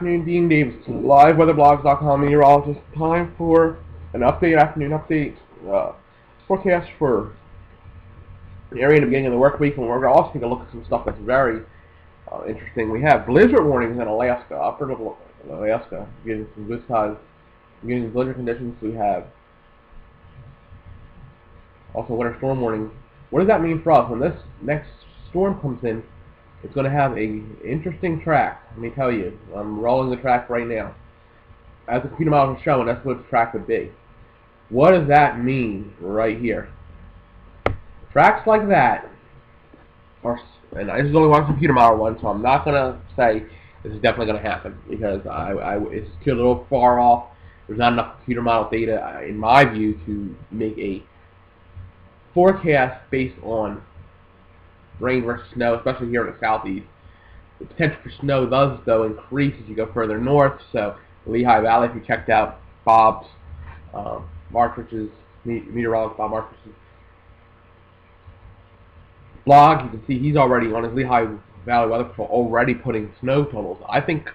afternoon, Dean Davidson, liveweatherblogs.com meteorologist. Time for an afternoon update, forecast for the area in the beginning of the work week, and we're going to also take a look at some stuff that's very interesting. We have blizzard warnings in Alaska, upper of Alaska, getting some good size, getting blizzard conditions. We have also winter storm warnings. What does that mean for us? When this next storm comes in, it's going to have an interesting track. Let me tell you, I'm rolling the track right now. As the computer models are showing, that's what the track would be. What does that mean right here? Tracks like that are, and this is only one computer model one, so I'm not going to say this is definitely going to happen, because it's still a little far off. There's not enough computer model data, in my view, to make a forecast based on rain versus snow, especially here in the southeast. The potential for snow does, though, increase as you go further north. So the Lehigh Valley, if you checked out Bob's, Martrich's, meteorologist Bob Martrich's blog, you can see he's already on his Lehigh Valley Weather Patrol already putting snow totals. I think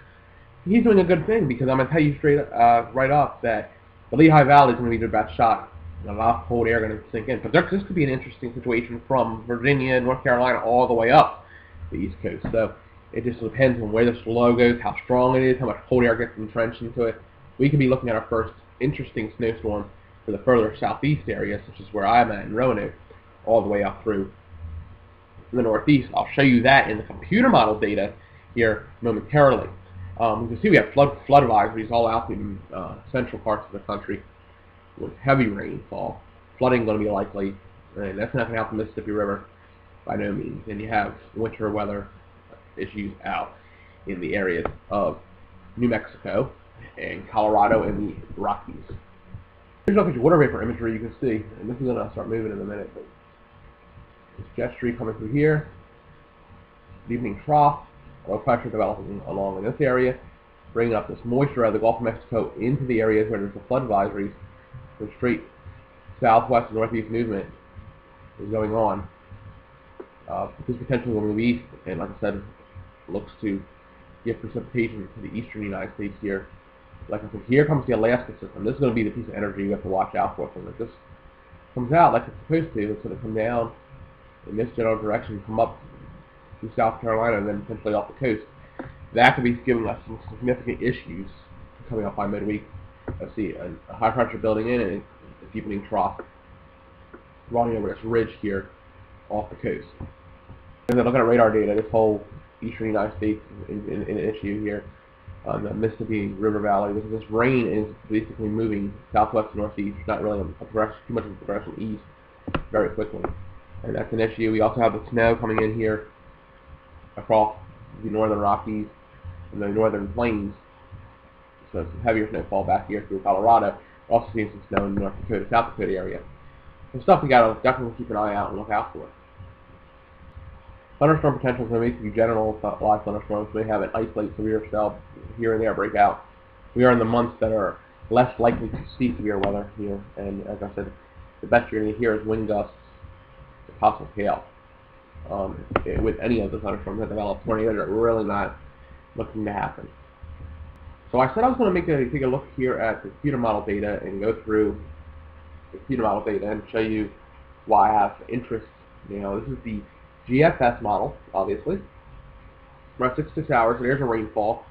he's doing a good thing, because I'm going to tell you straight right up that the Lehigh Valley is going to be their best shot. A lot of cold air going to sink in. But this could be an interesting situation from Virginia, North Carolina, all the way up the East Coast. So it just depends on where this low goes, how strong it is, how much cold air gets entrenched into it. We could be looking at our first interesting snowstorm for the further southeast areas, such as where I'm at in Roanoke, all the way up through the northeast. I'll show you that in the computer model data here momentarily. You can see we have flood advisories all out in central parts of the country, with heavy rainfall. Flooding going to be likely, and that's not going to help the Mississippi River by no means. And you have winter weather issues out in the areas of New Mexico and Colorado and the Rockies. Here's a look at your water vapor imagery. You can see, and this is going to start moving in a minute, but this jet stream coming through here, evening trough, low pressure developing along in this area, bringing up this moisture out of the Gulf of Mexico into the areas where there's the flood advisories. The straight southwest and northeast movement is going on. This potentially will move east, and like I said, looks to give precipitation to the eastern United States here. Like I said, here comes the Alaska system. This is going to be the piece of energy you have to watch out for. If this comes out like it's supposed to, it's going to come down in this general direction, come up to South Carolina, and then potentially off the coast. That could be giving us some significant issues coming up by midweek. Let's see, a high pressure building in and a deepening trough running over this ridge here off the coast. And then looking at radar data, this whole eastern United States is an issue here. The Mississippi River Valley, this rain is basically moving southwest to northeast. It's not really too much of a progression east very quickly. And that's an issue. We also have the snow coming in here across the northern Rockies and the northern plains. So some heavier snowfall back here through Colorado. We're also seeing some snow in the North Dakota, South Dakota area. Some stuff we got to definitely keep an eye out and look out for. Thunderstorm potential is going to be general. Live thunderstorms may have an isolated severe cell here and there break out. We are in the months that are less likely to see severe weather here, and as I said, the best you're going to hear is wind gusts and possible hail. With any of the thunderstorms that develop, tornadoes are really not looking to happen. So I said I was going to take a look here at the computer model data and go through the computer model data and show you why I have interest. You know, this is the GFS model, obviously. About 66 hours, and there's a rainfall.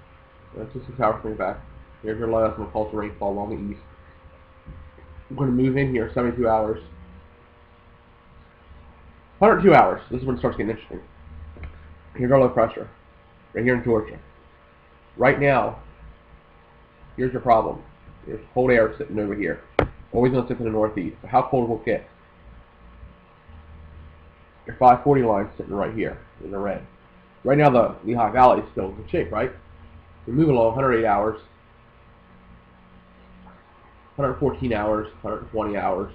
66 hours coming back. Here's your low estimate pulse of rainfall along the east. I'm going to move in here 72 hours. 102 hours. This is when it starts getting interesting. Here's our low pressure, right here in Georgia. Right now, here's your problem. There's cold air sitting over here. Always going to sit in the northeast. So how cold will it get? Your 540 line sitting right here in the red. Right now the Lehigh Valley is still in good shape, right? We move along 108 hours, 114 hours, 120 hours.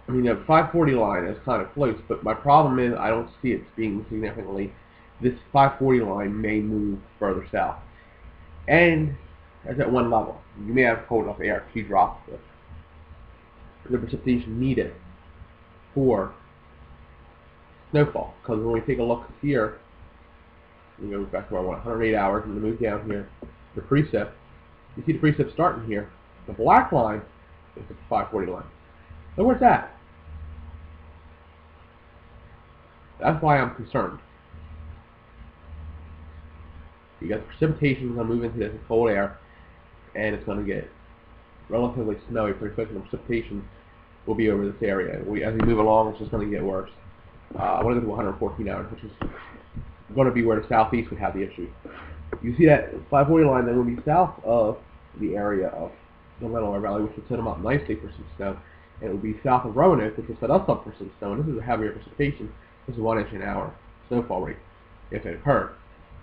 I mean, the 540 line is kind of close, but my problem is I don't see it being significantly. This 540 line may move further south. And that's at one level. You may have cold enough air to drop the precipitation needed for snowfall. Because when we take a look here We go back to our 108 hours and move down here. The precip. You see the precip starting here. The black line is the 540 line. So where's that? That's why I'm concerned. You got precipitation is going to move into this cold air, and it's going to get relatively snowy pretty quickly. The precipitation will be over this area. As we move along, it's just going to get worse. I want to go to 114 hours, which is going to be where the southeast would have the issue. You see that 540 line that will be south of the area of the Delaware Valley, which will set them up nicely for some snow. And it will be south of Roanoke, which will set us up for some snow. And this is a heavier precipitation. This is 1 inch an hour snowfall rate, if it occurred.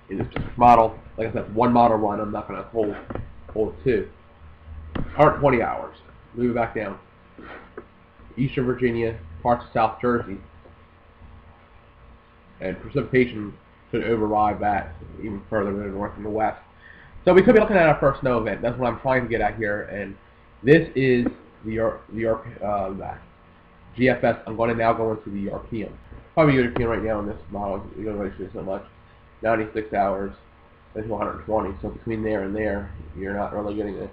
In this model, like I said, one model run, I'm not going to hold two. 120 hours. Move it back down. Eastern Virginia, parts of South Jersey. And precipitation should override that even further to the north and the west. So we could be looking at our first snow event. That's what I'm trying to get at here. And this is the GFS. I'm going to now go into the European. Probably European right now in this model. You don't really see so much. 96 hours into 120. So between there and there, you're not really getting it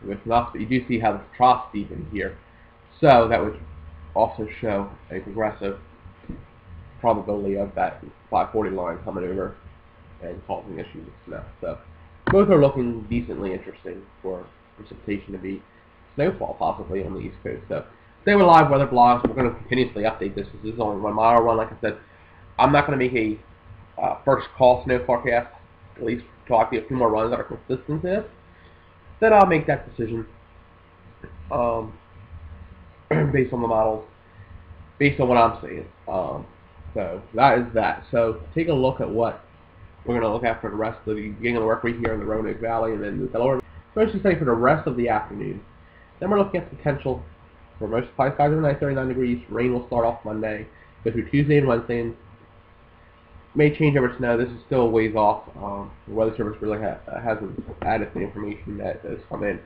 with enough. But you do see how the trough deepened here. So that would also show a progressive probability of that 540 line coming over and causing issues with snow. So both are looking decently interesting for precipitation to be snowfall possibly on the East Coast. So stay with Live Weather Blogs. We're going to continuously update this. This is only 1 mile run. Like I said, I'm not going to make a first call snow forecast, at least until I see a few more runs that are consistent to this. Then I'll make that decision based on the models, based on what I'm seeing. So that is that. So take a look at what we're going to look at for the rest of the beginning of the work week here in the Roanoke Valley and then the Delaware. So I should say for the rest of the afternoon. Then we're looking at the potential for most high skies overnight, 39 degrees. Rain will start off Monday, go through Tuesday and Wednesday, and may change over to snow. This is still a ways off. The Weather Service really hasn't added the information that has come in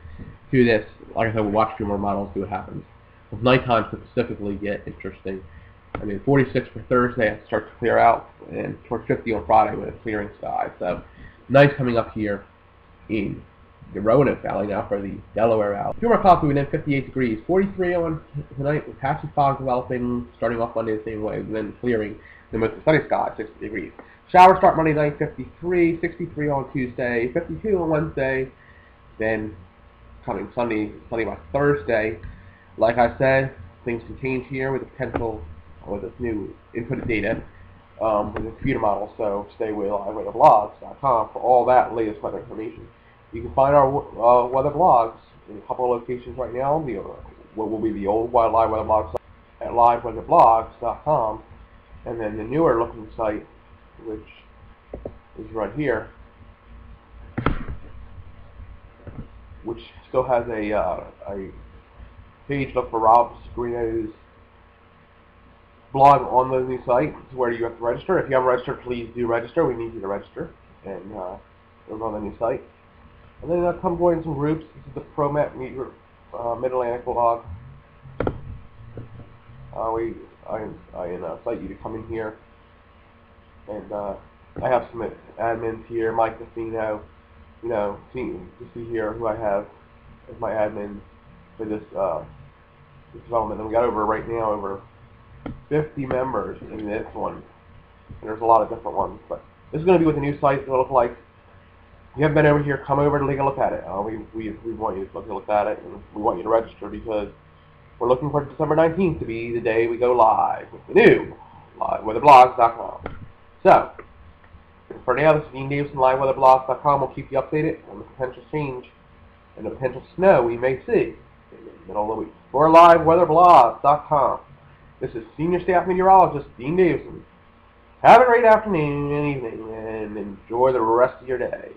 to this. Like I said, we'll watch a few more models, see what happens. With nighttime specifically get interesting. I mean, 46 for Thursday, it starts to clear out, and towards 50 on Friday with a clearing sky. So, nights coming up here in the Roanoke Valley now for the Delaware Valley. A few more clouds within 58 degrees. 43 on tonight with patchy fog developing, starting off Monday the same way, and then clearing. Then with the sunny sky, 60 degrees. Showers start Monday night, 53, 63 on Tuesday, 52 on Wednesday. Then coming Sunday by Thursday. Like I said, things can change here with the potential with this new input data with the computer model. So stay with liveweatherblogs.com for all that latest weather information. You can find our weather blogs in a couple of locations right now. What will be the old live weather blogs at liveweatherblogs.com, and then the newer looking site, which is right here, which still has a page. Look for Rob Scarino's blog on the new site, where you have to register. If you haven't registered, please do register. We need you to register, and we're on the new site. And then come join some groups. This is the ProMet Mid-Atlantic blog. I invite you to come in here, and I have some admins here. Mike Defino, to see here who I have as my admin for this development. And we got over 50 members in this one, and there's a lot of different ones. But this is going to be what the new site is going to look like. If you haven't been over here, come over to take a look at it. We want you to look at it, and we want you to register because we're looking for December 19th to be the day we go live with the new liveweatherblogs.com. So, for now, this is Dean Davison, liveweatherblogs.com. We'll keep you updated on the potential change and the potential snow we may see in the middle of the week. For liveweatherblogs.com, this is Senior Staff Meteorologist Dean Davison. Have a great afternoon and evening, and enjoy the rest of your day.